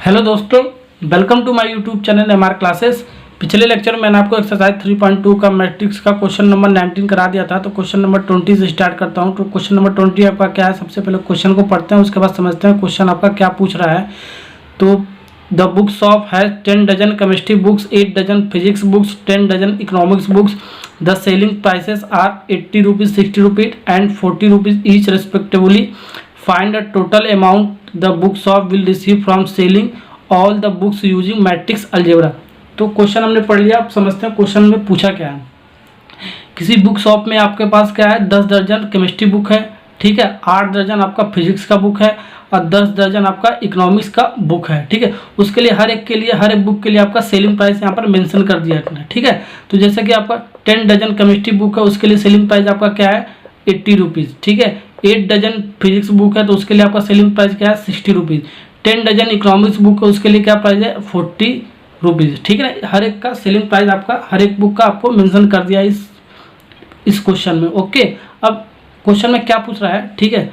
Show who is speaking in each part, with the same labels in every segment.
Speaker 1: Hello दोस्तों, welcome to my YouTube channel MR classes. पिछले lecture में मैंने आपको एक्सरसाइज 3.2 का मैट्रिक्स का क्वेश्चन नंबर 19 करा दिया था। तो क्वेश्चन नंबर 20 से स्टार्ट करता हूं। तो क्वेश्चन नंबर 20 आपका क्या है, सबसे पहले क्वेश्चन को पढ़ते हैं, उसके बाद समझते हैं क्वेश्चन आपका क्या पूछ रहा है। तो the book shop has 10 dozen chemistry books, 8 dozen physics books, 10 dozen economics books. The selling prices are 80 rupees, 60 rupees and 40 rupees each respectively. Find the total amount the book shop will receive from selling all the books using matrix algebra. तो question हमने पढ़ लिया, आप समझते हैं question में पूछा क्या है। किसी बुक शॉप में आपके पास क्या है, 10 दर्जन केमिस्ट्री बुक है, ठीक है, 8 दर्जन आपका फिजिक्स का बुक है और 10 दर्जन आपका इकोनॉमिक्स का बुक है, ठीक है। उसके लिए हर एक बुक के लिए आपका सेलिंग प्राइस यहाँ पर मेंशन कर दिया है, ठीक है। तो जैसे कि आपका 10 डजन केमिस्ट्री बुक है, उसके लिए सेलिंग प्राइस आपका क्या है, 80 रुपीज़, ठीक है। 8 डजन फिजिक्स बुक है तो उसके लिए आपका सेलिंग प्राइस क्या है, 60 रुपीज़। 10 डजन इकोनॉमिक्स बुक है, उसके लिए क्या प्राइस है, 40 रुपीज़, ठीक है ना। हर एक का सेलिंग प्राइस आपका हर एक बुक का आपको मेंशन कर दिया इस क्वेश्चन में, ओके। अब क्वेश्चन में क्या पूछ रहा है, ठीक है,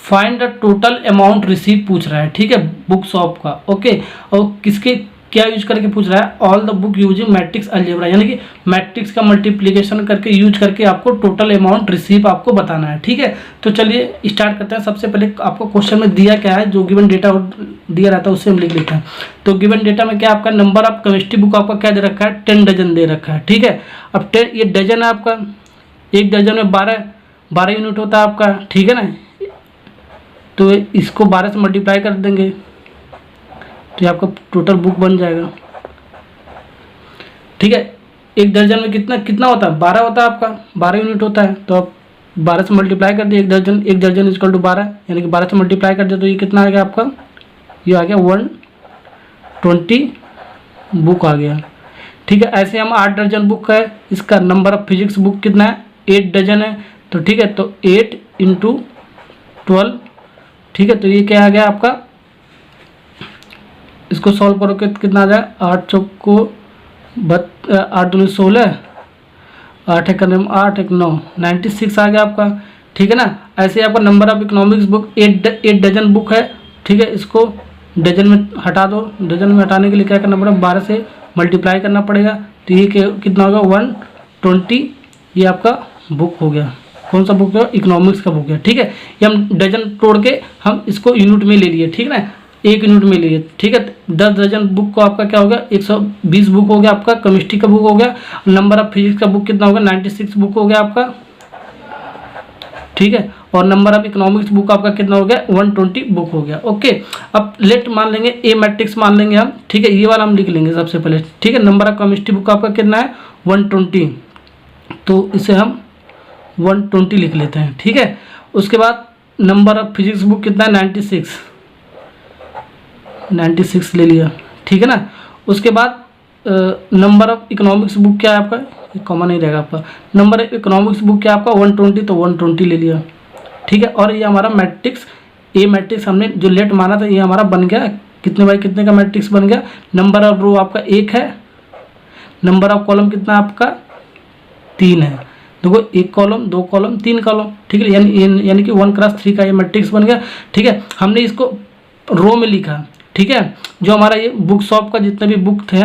Speaker 1: find the total amount receive पूछ रहा है, ठीक है, बुक शॉप का, ओके। और किसके क्या यूज करके पूछ रहा है, all the book using matrix algebra, यानी कि मैट्रिक्स का मल्टीप्लिकेशन करके यूज करके आपको टोटल अमाउंट रिसीव आपको बताना है, ठीक है। तो चलिए स्टार्ट करते हैं। सबसे पहले आपको क्वेश्चन में दिया क्या है, जो गिवन डेटा दिया रहता है उससे हम लिख लेते हैं। तो गिवन डेटा में क्या आपका नंबर ऑफ केमिस्ट्री बुक आपका क्या दे रखा है, 10 डजन दे रखा है, ठीक है। अब 10 ये डजन है आपका, एक डजन में 12 यूनिट होता है आपका, ठीक है ना। तो इसको 12 से मल्टीप्लाई कर देंगे तो ये आपका टोटल बुक बन जाएगा, ठीक है। एक दर्जन में कितना कितना होता है, 12 होता है आपका, 12 यूनिट होता है। तो आप 12 से मल्टीप्लाई कर दिए, एक दर्जन इक्वल टू 12, यानी कि 12 से मल्टीप्लाई कर दिया तो ये कितना आ गया आपका, ये आ गया 120 बुक आ गया, ठीक है। ऐसे हम 8 दर्जन बुक है, इसका नंबर ऑफ फिजिक्स बुक कितना है, 8 डजन है, तो ठीक है। तो 8 × 12, ठीक है। तो ये क्या आ गया आपका, इसको सॉल्व करोगे तो कितना आ जाए, 8 चौको 8 दूनी 16, 8 एक 8 एक 9, 96 आ गया आपका, ठीक है ना। ऐसे आपका number of economics book 8 dozen book है, ठीक है। इसको डजन में हटा दो, डजन में हटाने के लिए क्या करना पड़ेगा, 12 से मल्टीप्लाई करना पड़ेगा। तो ये कितना होगा, 120, ये आपका बुक हो गया। कौन सा बुक है, इकोनॉमिक्स का बुक है, ठीक है। ये हम डजन तोड़ के हम इसको यूनिट में ले लिए, ठीक है ना, 1 यूनिट में लिए, ठीक है। 10 दर्जन बुक को आपका क्या हो गया, 120 बुक हो गया आपका, केमिस्ट्री का बुक हो गया। नंबर ऑफ फिजिक्स का बुक कितना होगा, 96 बुक हो गया आपका, ठीक है। और नंबर ऑफ इकोनॉमिक्स बुक आपका कितना हो गया, 120 बुक हो गया, ओके। अब लेट मान लेंगे, ए मैट्रिक्स मान लेंगे हम, ठीक है। ये वाला हम लिख लेंगे सबसे पहले, ठीक है। नंबर ऑफ केमिस्ट्री बुक आपका कितना है, 120, तो इसे हम 120 लिख लेते हैं, ठीक है। उसके बाद नंबर ऑफ फिजिक्स बुक कितना है, 96 ले लिया, ठीक है ना। उसके बाद नंबर ऑफ इकोनॉमिक्स बुक क्या है आपका, कॉमन नहीं रहेगा आपका, नंबर ऑफ इकोनॉमिक्स बुक क्या है आपका 120, तो 120 ले लिया, ठीक है। और ये हमारा मैट्रिक्स, ए मैट्रिक्स हमने जो लेट माना था ये हमारा बन गया, कितने बाई कितने का मैट्रिक्स बन गया। नंबर ऑफ रो आपका 1 है, नंबर ऑफ कॉलम कितना आपका 3 है। देखो 1 कॉलम 2 कॉलम 3 कॉलम, ठीक है, यानी कि 1x3 का ये मैट्रिक्स बन गया, ठीक है। हमने इसको रो में लिखा, ठीक है। जो हमारा ये बुक शॉप का जितने भी बुक थे,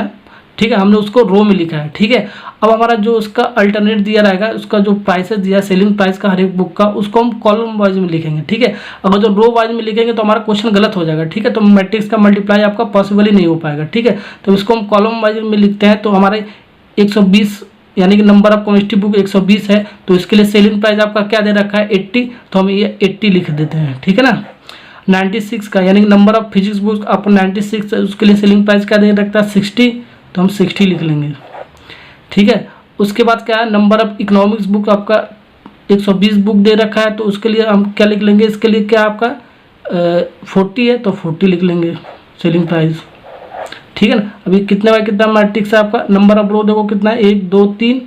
Speaker 1: ठीक है, हमने उसको रो में लिखा है, ठीक है। अब हमारा जो उसका अल्टरनेट दिया रहेगा, उसका जो प्राइसेस दिया है सेलिंग प्राइस का हर एक बुक का, उसको हम कॉलम वाइज में लिखेंगे, ठीक है। अगर जो रो वाइज में लिखेंगे तो हमारा क्वेश्चन गलत हो जाएगा, ठीक है। तो मैट्रिक्स का मल्टीप्लाई आपका पॉसिबल ही नहीं हो पाएगा, ठीक है। तो इसको हम कॉलम वाइज में लिखते हैं। तो हमारे 120 यानी कि नंबर ऑफ केमिस्ट्री बुक 120 है, तो इसके लिए सेलिंग प्राइस आपका क्या दे रखा है, 80, तो हम ये 80 लिख देते हैं, ठीक है ना। 96 का यानी कि नंबर ऑफ फिजिक्स बुक आपको 96 है, उसके लिए सेलिंग प्राइस क्या दे रखता है, 60, तो हम 60 लिख लेंगे, ठीक है। उसके बाद क्या है, नंबर ऑफ इकोनॉमिक्स बुक आपका 120 बुक दे रखा है, तो उसके लिए हम क्या लिख लेंगे, इसके लिए क्या आपका 40 है, तो 40 लिख लेंगे सेलिंग प्राइस, ठीक है ना। अभी कितने बाय कितना मैट्रिक्स है आपका, नंबर ऑफ रो देखो कितना है, 1 2 3,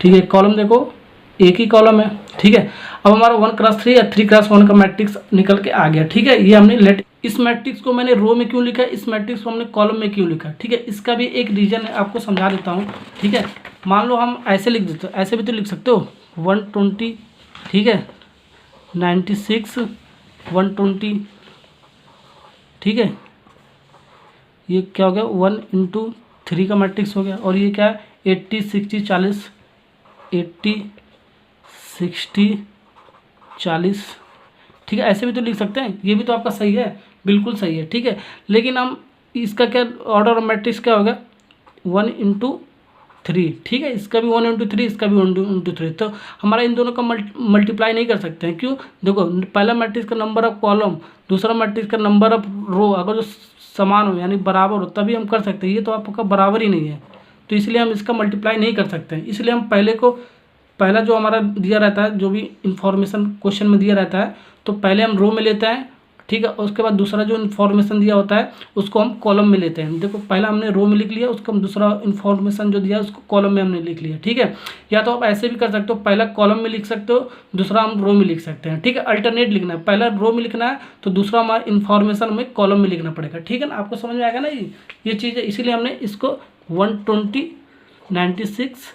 Speaker 1: ठीक है। कॉलम देखो एक ही कॉलम है, ठीक है। अब हमारा 1x3 या 3x1 का मैट्रिक्स निकल के आ गया, ठीक है। ये हमने लेट, इस मैट्रिक्स को मैंने रो में क्यों लिखा है, इस मैट्रिक्स को हमने कॉलम में क्यों लिखा, ठीक है। इसका भी एक रीजन है, आपको समझा देता हूँ, ठीक है। मान लो हम ऐसे लिख देते, ऐसे भी तो लिख सकते हो, 120, ठीक है, 96 120, ठीक है, ये क्या हो गया 1 × 3 का मैट्रिक्स हो गया। और ये क्या है 80 60 40, 80 60 40, ठीक है। ऐसे भी तो लिख सकते हैं, ये भी तो आपका सही है, बिल्कुल सही है, ठीक है। लेकिन हम इसका क्या ऑर्डर ऑफ मैट्रिक्स क्या होगा 1 × 3, ठीक है। इसका भी 1 × 3, इसका भी 1 × 3। तो हमारा इन दोनों का मल्टीप्लाई नहीं कर सकते हैं, क्यों? देखो पहला मैट्रिक्स का नंबर ऑफ कॉलम, दूसरा मैट्रिक्स का नंबर ऑफ रो अगर जो समान हो यानी बराबर हो तभी हम कर सकते हैं। ये तो आपका बराबर ही नहीं है, तो इसलिए हम इसका मल्टीप्लाई नहीं कर सकते हैं। इसलिए हम पहला जो हमारा दिया रहता है, जो भी इंफॉर्मेशन क्वेश्चन में दिया रहता है, तो पहले हम रो में लेते हैं, ठीक है। उसके बाद दूसरा जो इन्फॉर्मेशन दिया होता है उसको हम कॉलम में लेते हैं। देखो पहला हमने रो में लिख लिया, उसको हम दूसरा इन्फॉर्मेशन जो दिया उसको कॉलम में हमने लिख लिया, ठीक है। या तो आप ऐसे भी कर सकते हो, पहला कॉलम में लिख सकते हो, दूसरा हम रो में लिख सकते हैं, ठीक है। अल्टरनेट लिखना है, पहला रो में लिखना है तो दूसरा हमारा इन्फॉर्मेशन में कॉलम में लिखना पड़ेगा, ठीक है ना। आपको समझ में आएगा ना ये चीज़ है। इसीलिए हमने इसको 120 96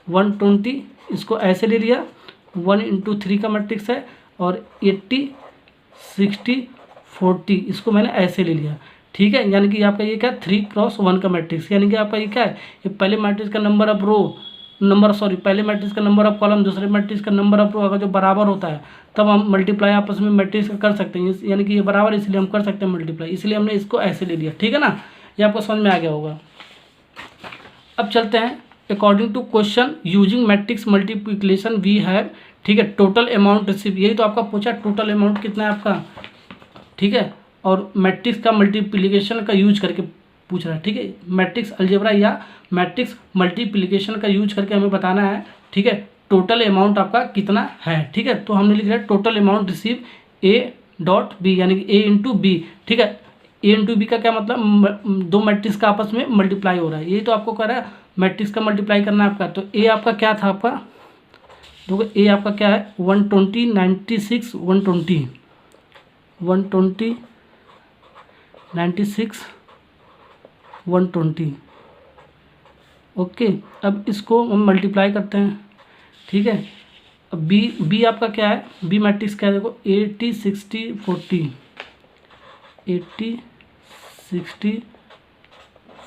Speaker 1: 120 इसको ऐसे ले लिया, 1 × 3 का मैट्रिक्स है। और 80 60 40 इसको मैंने ऐसे ले लिया, ठीक है। यानी कि आपका ये क्या 3 × 1 का मैट्रिक्स, यानी कि आपका ये क्या है, ये पहले मैट्रिक्स का नंबर ऑफ रो पहले मैट्रिक्स का नंबर ऑफ कॉलम, दूसरे मैट्रिक्स का नंबर ऑफ रो अगर जो बराबर होता है तब हम मल्टीप्लाई आपस में मैट्रिक्स कर सकते हैं। यानी कि ये बराबर इसलिए हम कर सकते हैं मल्टीप्लाई, इसलिए हमने इसको ऐसे ले लिया, ठीक है ना। ये आपको समझ में आ गया होगा। अब चलते हैं according to question using matrix multiplication we have, ठीक है, टोटल अमाउंट रिसीव। यही तो आपका पूछा, टोटल अमाउंट कितना है आपका, ठीक है। और मैट्रिक्स का मल्टीप्लिकेशन का यूज करके पूछ रहा है, ठीक है। मैट्रिक्स अलजेब्रा या मैट्रिक्स मल्टीप्लिकेशन का यूज करके हमें बताना है, ठीक है, टोटल अमाउंट आपका कितना है, ठीक है। तो हमने लिख रहा है टोटल अमाउंट रिसीव A.B यानी कि A × B, ठीक है। A × B का क्या मतलब, दो मैट्रिक्स का आपस में मल्टीप्लाई हो रहा है, यही तो आपको कह रहा है मैट्रिक्स का मल्टीप्लाई करना है आपका। तो A आपका क्या था आपका, देखो A आपका क्या है 120 96 120 120 96 120, ओके। अब इसको हम मल्टीप्लाई करते हैं, ठीक है। अब बी आपका क्या है, बी मैट्रिक्स क्या है, देखो 80 60 40 80 60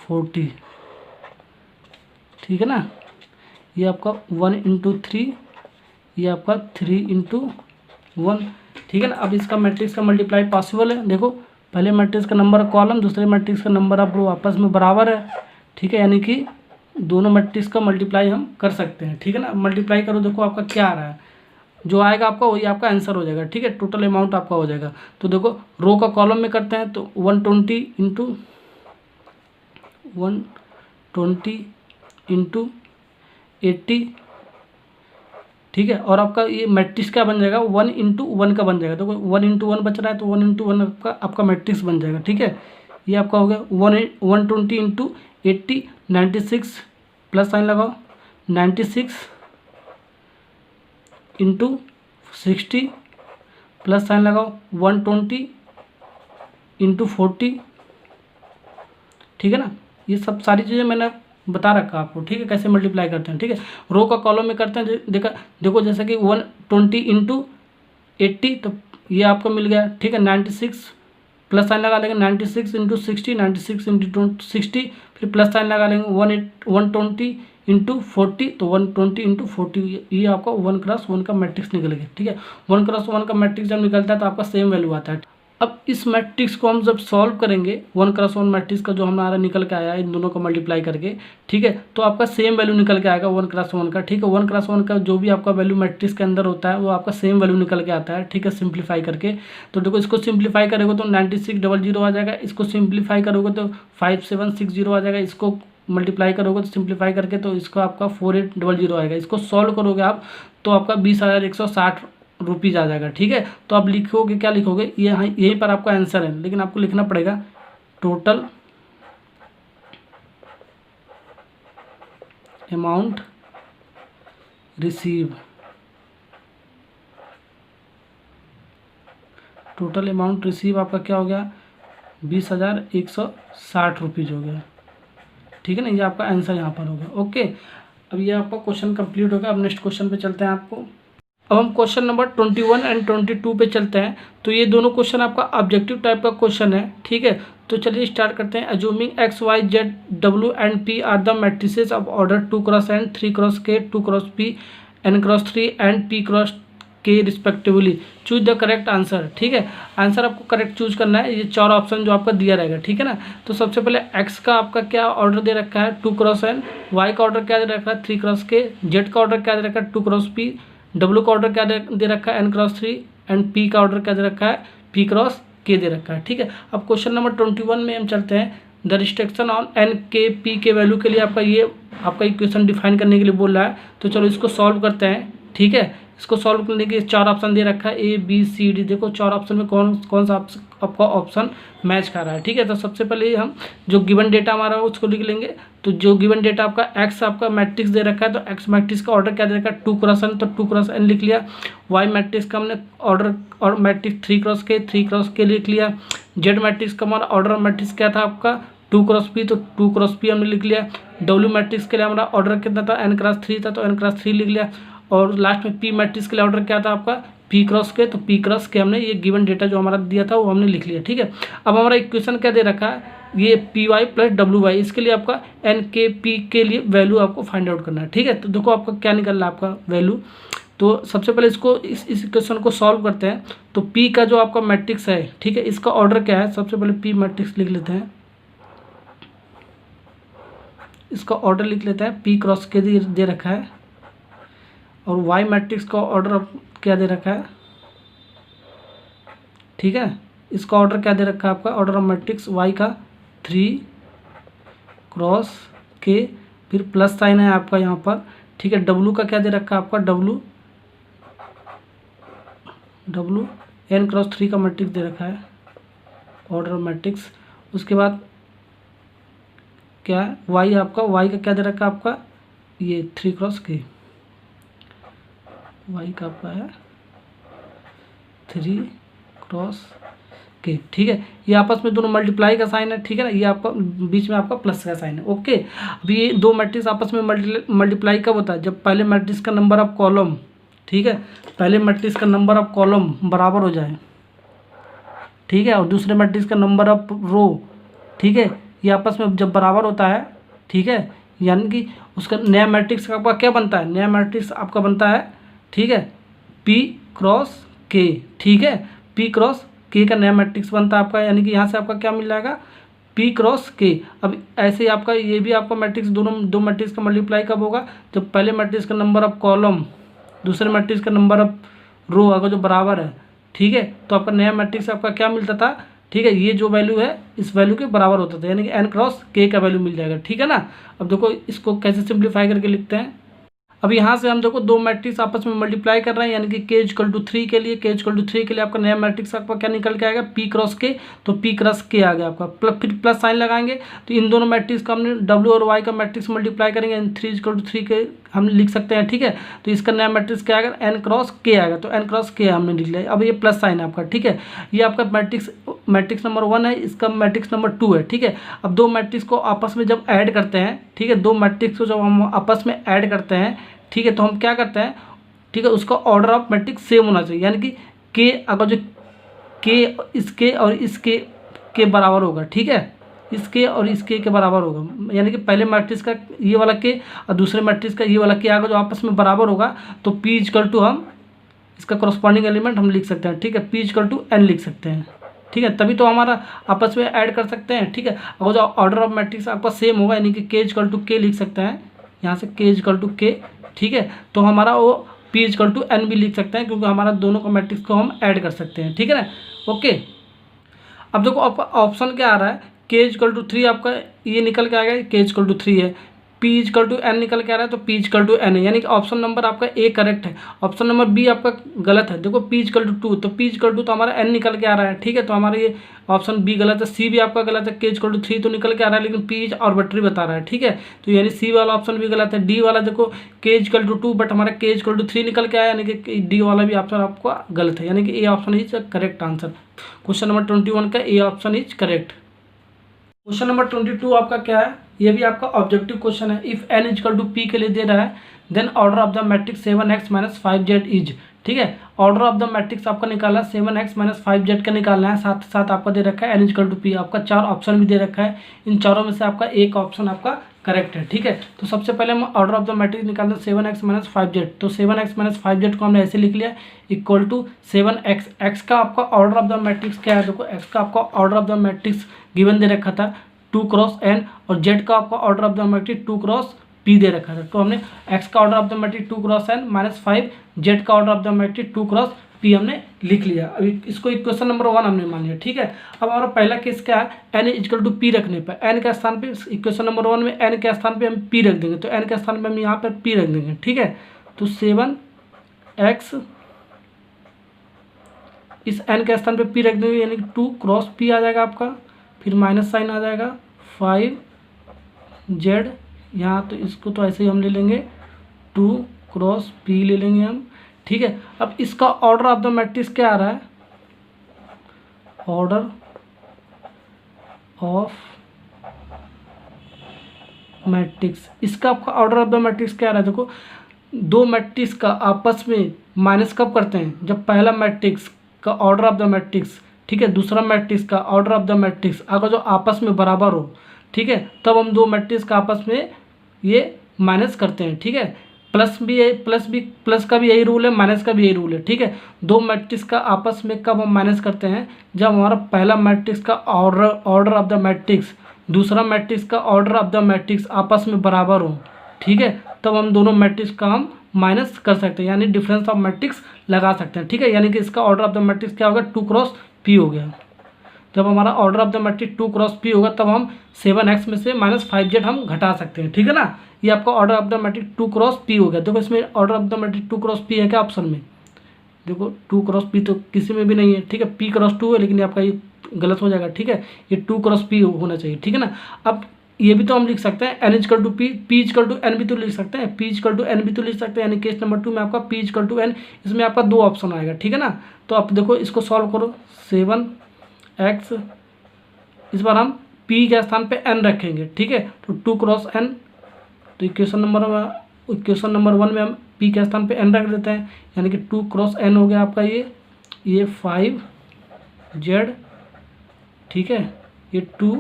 Speaker 1: 40, ठीक है ना। ये आपका 1 × 3, ये आपका 3 × 1, ठीक है ना। अब इसका मैट्रिक्स का मल्टीप्लाई पॉसिबल है। देखो पहले मैट्रिक्स का नंबर ऑफ कॉलम, दूसरे मैट्रिक्स का नंबर ऑफ रो आपस में बराबर है, ठीक है। यानी कि दोनों मैट्रिक्स का मल्टीप्लाई हम कर सकते हैं, ठीक है ना। मल्टीप्लाई करो, देखो आपका क्या आ रहा है, जो आएगा आपका वही आपका आंसर हो जाएगा, ठीक है। टोटल अमाउंट आपका हो जाएगा। तो देखो रो का कॉलम में करते हैं तो 120 × 80, ठीक है। और आपका ये मैट्रिक्स क्या बन जाएगा 1 × 1 का बन जाएगा। तो 1 × 1 बच रहा है तो 1 × 1 आपका मैट्रिक्स बन जाएगा, ठीक है। ये आपका हो गया 120 × 80 96 प्लस साइन लगाओ 96 × 60 प्लस साइन लगाओ 120 × 40, ठीक है ना। ये सब सारी चीज़ें मैंने बता रखा आपको, ठीक है, कैसे मल्टीप्लाई करते हैं, ठीक है। रो का कॉलम में करते हैं, देखो जैसे कि 120 × 80 तो ये आपको मिल गया, ठीक है। 96 प्लस साइन लगा लेंगे 96 × 60 96 × 60, फिर प्लस साइन लगा लेंगे 120 × 40 तो 120 × 40, ये आपका 1 × 1 का मैट्रिक्स निकल गया, ठीक है। 1 × 1 का मैट्रिक्स जब निकलता है तो आपका सेम वैल्यू आता है। अब इस मैट्रिक्स को हम जब सॉल्व करेंगे 1 × 1 मैट्रिक्स का जो हमारा निकल के आया है इन दोनों को मल्टीप्लाई करके, ठीक है, तो आपका सेम वैल्यू निकल के आएगा 1 × 1 का, ठीक है। 1 × 1 का जो भी आपका वैल्यू मैट्रिक्स के अंदर होता है वो आपका सेम वैल्यू निकल के आता है, ठीक है, सिंप्लीफाई करके। तो देखो इसको सिंप्लीफाई करोगे तो 9600 आ जाएगा, इसको सिंप्लीफाई करोगे तो 5760 आ जाएगा, इसको मल्टीप्लाई करोगे तो सिंप्लीफाई करके तो इसको आपका 4800 आएगा। इसको सॉल्व करोगे आप तो आपका 20,160 रुपीज़ आ जाएगा, ठीक है। तो आप लिखोगे, क्या लिखोगे, यहीं पर आपका आंसर है, लेकिन आपको लिखना पड़ेगा total amount receive, total amount receive आपका क्या हो गया 20,160 रुपीज़ हो गया, ठीक है ना। ये आपका आंसर यहाँ पर होगा, ओके। अब ये आपका क्वेश्चन कंप्लीट होगा। अब नेक्स्ट क्वेश्चन पे चलते हैं आपको। अब हम क्वेश्चन नंबर 21 एंड 22 पे चलते हैं। तो ये दोनों क्वेश्चन आपका ऑब्जेक्टिव टाइप का क्वेश्चन है, ठीक है। तो चलिए स्टार्ट करते हैं। Assuming X Y Z W and P are the matrices of order 2x n 3x k 2x p n×3 and p×k respectively, choose the correct answer, ठीक है। आंसर आपको करेक्ट चूज करना है, ये 4 ऑप्शन जो आपका दिया रहेगा, ठीक है ना। तो सबसे पहले एक्स का आपका क्या ऑर्डर दे रखा है 2x n, वाई का ऑर्डर क्या दे रखा है 3x k, जेड का ऑर्डर क्या दे रखा है 2x p, डब्ल्यू का ऑर्डर क्या दे रखा है n×3 एंड पी का ऑर्डर क्या दे रखा है p×k दे रखा है, ठीक है। अब क्वेश्चन नंबर 21 में हम चलते हैं। द रिस्ट्रिक्शन ऑन एन के पी के वैल्यू के लिए आपका इक्वेशन डिफाइन करने के लिए बोल रहा है। तो चलो इसको सॉल्व करते हैं, ठीक है। इसको सॉल्व करने के 4 ऑप्शन दे रखा है ए बी सी डी। देखो 4 ऑप्शन में कौन सा आपका ऑप्शन मैच कर रहा है, ठीक है। तो सबसे पहले हम जो गिवन डेटा हमारा है उसको लिख लेंगे। तो जो गिवन डेटा आपका एक्स आपका मैट्रिक्स दे रखा है, तो एक्स मैट्रिक्स का ऑर्डर क्या दे रखा है 2x n, तो 2x n लिख लिया। वाई मैट्रिक्स का हमने ऑर्डर और मैट्रिक्स 3x k लिख लिया। जेड मैट्रिक्स का हमारा ऑर्डर मैट्रिक्स क्या था आपका 2x p, तो 2x p हमने लिख लिया। डब्ल्यू मैट्रिक्स के लिए हमारा ऑर्डर कितना था n×3 था, तो n×3 लिख लिया। और लास्ट में पी मैट्रिक्स के लिए ऑर्डर क्या था आपका p×k, तो p×k हमने ये गिवन डेटा जो हमारा दिया था वो हमने लिख लिया, ठीक है। अब हमारा इक्वेशन क्या दे रखा है ये py + wy, इसके लिए आपका n के p के लिए वैल्यू आपको फाइंड आउट करना है, ठीक है। तो देखो आपका क्या निकल रहा है आपका वैल्यू। तो सबसे पहले इसको इस इक्वेशन को सॉल्व करते हैं। तो p का जो आपका मैट्रिक्स है, ठीक है, इसका ऑर्डर क्या है, सबसे पहले p मैट्रिक्स लिख लेते हैं। इसका ऑर्डर लिख लेते हैं, p×k दे रखा है। और y मैट्रिक्स का ऑर्डर क्या दे रखा है, ठीक है। इसका ऑर्डर क्या दे रखा है आपका ऑर्डर ऑफ मैट्रिक्स y का 3×k, फिर प्लस साइन है आपका यहाँ पर, ठीक है। w का क्या दे रखा है आपका w n×3 का मैट्रिक्स दे रखा है ऑर्डर ऑफ मैट्रिक्स। उसके बाद क्या है y आपका, y का क्या दे रखा है आपका ये 3×k, y का आपका है 3×k, ठीक है। ये आपस में दोनों मल्टीप्लाई का साइन है, ठीक है ना। ये आपका बीच में आपका प्लस का साइन है, ओके। अभी ये दो मैट्रिक्स आपस में मल्टीप्लाई कब होता है, जब पहले मैट्रिक्स का नंबर ऑफ कॉलम, ठीक है, पहले मैट्रिक्स का नंबर ऑफ कॉलम बराबर हो जाए, ठीक है, और दूसरे मैट्रिक्स का नंबर ऑफ रो, ठीक है, ये आपस में जब बराबर होता है, ठीक है, यानी कि उसका नया मैट्रिक्स आपका क्या बनता है, नया मैट्रिक्स आपका बनता है, ठीक है, p×k, ठीक है, p×k का नया मैट्रिक्स बनता है आपका, यानी कि यहाँ से आपका क्या मिल जाएगा p×k। अब ऐसे ही आपका ये भी आपका मैट्रिक्स दो मैट्रिक्स का मल्टीप्लाई कब होगा, जब पहले मैट्रिक्स का नंबर ऑफ कॉलम दूसरे मैट्रिक्स का नंबर ऑफ रो अगर जो बराबर है, ठीक है, तो आपका नया मैट्रिक्स आपका क्या मिलता था, ठीक है, ये जो वैल्यू है इस वैल्यू के बराबर होता था, यानी कि n×k का वैल्यू मिल जाएगा, ठीक है ना। अब देखो इसको कैसे सिंप्लीफाई करके लिखते हैं। अब यहाँ से हम देखो दो मैट्रिक्स आपस में मल्टीप्लाई कर रहे हैं, यानी कि k=3 के लिए आपका नया मैट्रिक्स आपका क्या निकल के आएगा p×k, तो p×k आ गया आपका। फिर प्लस साइन लगाएंगे, तो इन दोनों मैट्रिक्स का हमने w और y का मैट्रिक्स मल्टीप्लाई करेंगे, 3 के हम लिख सकते हैं, ठीक है। तो इसका नया मैट्रिक्स क्या आएगा n×k आएगा, तो n×k हमने लिख लिया। अब ये प्लस साइन है आपका, ठीक है, ये आपका मैट्रिक्स नंबर 1 है, इसका मैट्रिक्स नंबर 2 है, ठीक है। अब दो मैट्रिक्स को आपस में जब ऐड करते हैं, ठीक है, दो मैट्रिक्स को जब हम आपस में ऐड करते हैं, ठीक है, तो हम क्या करते हैं, ठीक है, उसका ऑर्डर ऑफ मैट्रिक्स सेम होना चाहिए, यानी कि के अगर जो के इसके और इसके के बराबर होगा, ठीक है, इसके और इसके के बराबर होगा, यानी कि पहले मैट्रिक्स का ये वाला के और दूसरे मैट्रिक्स का ये वाला के अगर जो आपस में बराबर होगा, तो p= हम इसका करस्पॉन्डिंग एलिमेंट हम लिख सकते हैं, ठीक है, p=n लिख सकते हैं, ठीक है, तभी तो हमारा आपस में ऐड कर सकते हैं, ठीक है। अगर जो ऑर्डर ऑफ मैट्रिक्स आपका सेम होगा, यानी कि k=k लिख सकते हैं, यहाँ से k=k, ठीक है, तो हमारा वो p=n भी लिख सकते हैं, क्योंकि हमारा दोनों का मैट्रिक्स को हम ऐड कर सकते हैं, ठीक है ना, ओके। अब देखो आपका ऑप्शन क्या आ रहा है, k=3 आपका ये निकल के आएगा, k=3 है, p=n निकल के आ रहा है, तो p=n है, यानी कि ऑप्शन नंबर आपका ए करेक्ट है, ऑप्शन नंबर बी आपका गलत है। देखो p=2, तो p=2 तो हमारा n निकल के आ रहा है, ठीक है, तो हमारा ये ऑप्शन बी गलत है। सी भी आपका गलत है, k=3 तो निकल के आ रहा है, लेकिन p आर्बिट्री बता रहा है, ठीक है, तो यानी सी वाला ऑप्शन भी गलत है। डी वाला देखो k=2 बट हमारा k=3 निकल के आया, यानी कि डी वाला भी ऑप्शन आपका गलत है, यानी कि A option is correct answer. Question number 21 का A option is correct. Question number 22 आपका क्या है, ये भी आपका ऑब्जेक्टिव क्वेश्चन है। इफ n = p के लिए दे रहा है, then order of the matrix 7x - 5z is, ठीक है। ऑर्डर ऑफ द मैट्रिक्स आपका निकालना है 7x - 5z का निकालना है, साथ साथ आपका दे रखा है n = p, आपका 4 ऑप्शन भी दे रखा है, इन चारों में से आपका एक ऑप्शन आपका करेक्ट है। ठीक है, तो सबसे पहले हम ऑर्डर ऑफ द मैट्रिक्स निकालते हैं 7x - 5z। तो 7x - 5z को हमने ऐसे लिख लिया इक्वल टू 7x। x का आपका ऑर्डर ऑफ द मैट्रिक्स क्या है, देखो x का आपका order of the matrix given दे रखा था 2 × n, और z का आपका order of the matrix 2 × p दे रखा था। तो हमने x का order of the matrix 2 × n - 5, z का order of the matrix 2 × p हमने लिख लिया। अभी इसको इक्वेशन नंबर 1 हमने मान लिया। ठीक है, अब हमारा पहला केस क्या है, n = p रखने पर n के स्थान पे इक्वेशन नंबर 1 में n के स्थान पे हम p रख देंगे, तो n के स्थान पे हम यहाँ पर p रख देंगे। ठीक है, तो 7x इस n के स्थान पे p रख देंगे, यानी 2 × p आ जाएगा आपका, फिर माइनस साइन आ जाएगा 5z यहाँ, तो इसको तो ऐसे ही हम ले लेंगे 2 × p ले लेंगे हम। ठीक है, अब इसका ऑर्डर ऑफ द मैट्रिक्स क्या आ रहा है, ऑर्डर ऑफ मैट्रिक्स, इसका आपका ऑर्डर ऑफ द मैट्रिक्स क्या आ रहा है, देखो दो मैट्रिक्स का आपस में माइनस कब करते हैं, जब पहला मैट्रिक्स का ऑर्डर ऑफ द मैट्रिक्स, ठीक है, दूसरा मैट्रिक्स का ऑर्डर ऑफ द मैट्रिक्स अगर जो आपस में बराबर हो, ठीक है, तब हम दो मैट्रिक्स का आपस में ये माइनस करते हैं। ठीक है, प्लस का भी यही रूल है, माइनस का भी यही रूल है। ठीक है, दो मैट्रिक्स का आपस में कब हम माइनस करते हैं, जब हमारा पहला मैट्रिक्स का ऑर्डर ऑफ द मैट्रिक्स दूसरा मैट्रिक्स का ऑर्डर ऑफ द मैट्रिक्स आपस में बराबर हो। ठीक है, तब हम दोनों मैट्रिक्स का हम माइनस कर सकते हैं, यानी डिफरेंस ऑफ मैट्रिक्स लगा सकते हैं। ठीक है, यानी कि इसका ऑर्डर ऑफ द मैट्रिक्स क्या होगा, 2 × p हो गया। जब हमारा order of the matrix 2 × p होगा, तब हम 7x में से -5z हम घटा सकते हैं। ठीक है ना, ये आपका order of the matrix 2 × p हो गया। देखो इसमें order of the matrix 2 × p है क्या ऑप्शन में, देखो 2 × p तो किसी में भी नहीं है। ठीक है, p × 2 है, लेकिन ये आपका ये गलत हो जाएगा। ठीक है, ये 2 × p होना चाहिए। ठीक है ना, अब ये भी तो हम लिख सकते हैं n = p, p = n भी तो लिख सकते हैं, p = n भी तो लिख सकते हैं, यानी केस नंबर 2 में आपका p = n, इसमें आपका 2 ऑप्शन आएगा। ठीक है ना, तो आप देखो इसको सॉल्व करो, 7x इस बार हम p के स्थान पे n रखेंगे। ठीक है, तो 2 × n, तो इक्वेशन नंबर 1 में हम p के स्थान पे n रख देते हैं, यानी कि 2 × n हो गया आपका ये 5z। ठीक है, ये 2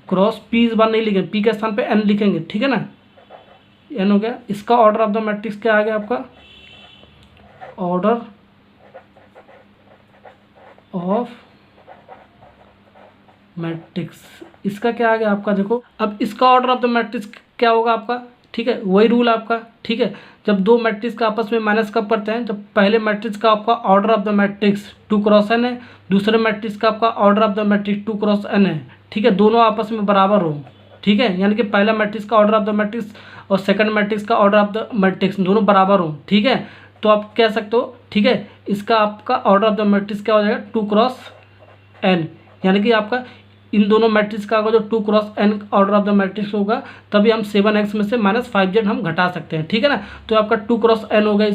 Speaker 1: × p इस बार नहीं लिखेंगे, p के स्थान पे n लिखेंगे। ठीक है ना, n हो गया। इसका ऑर्डर ऑफ द मैट्रिक्स क्या आ गया आपका, ऑर्डर ऑफ मैट्रिक्स, इसका क्या आ गया आपका, देखो अब इसका ऑर्डर ऑफ द मैट्रिक्स क्या होगा आपका। ठीक है, वही रूल आपका। ठीक है, जब दो मैट्रिक्स का आपस में माइनस कब करते हैं, जब पहले मैट्रिक्स का आपका order of the matrix 2 × n है, दूसरे मैट्रिक्स का आपका order of the matrix 2 × n है। ठीक है, दोनों आपस में बराबर हो। ठीक है, यानी कि पहला मैट्रिक्स का ऑर्डर ऑफ द मैट्रिक्स और सेकंड मैट्रिक्स का ऑर्डर ऑफ द मैट्रिक्स दोनों बराबर हो। ठीक है, तो आप कह सकते हो, ठीक है, इसका आपका ऑर्डर ऑफ द मैट्रिक्स क्या हो जाएगा, 2 × n, यानी कि आपका इन दोनों मैट्रिक्स का अगर जो 2 × n order of the matrix होगा, तभी हम 7x में से -5z हम घटा सकते हैं। ठीक है ना, तो आपका 2 × n हो गया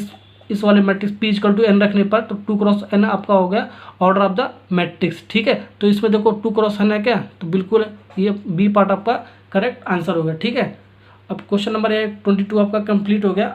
Speaker 1: इस वाले मैट्रिक्स p = n रखने पर, तो 2 × n आपका हो गया ऑर्डर ऑफ द मैट्रिक्स। ठीक है, तो इसमें देखो 2 × n है क्या, तो बिल्कुल ये बी पार्ट आपका करेक्ट आंसर हो गया। ठीक है, अब क्वेश्चन नंबर 22 आपका कंप्लीट हो गया।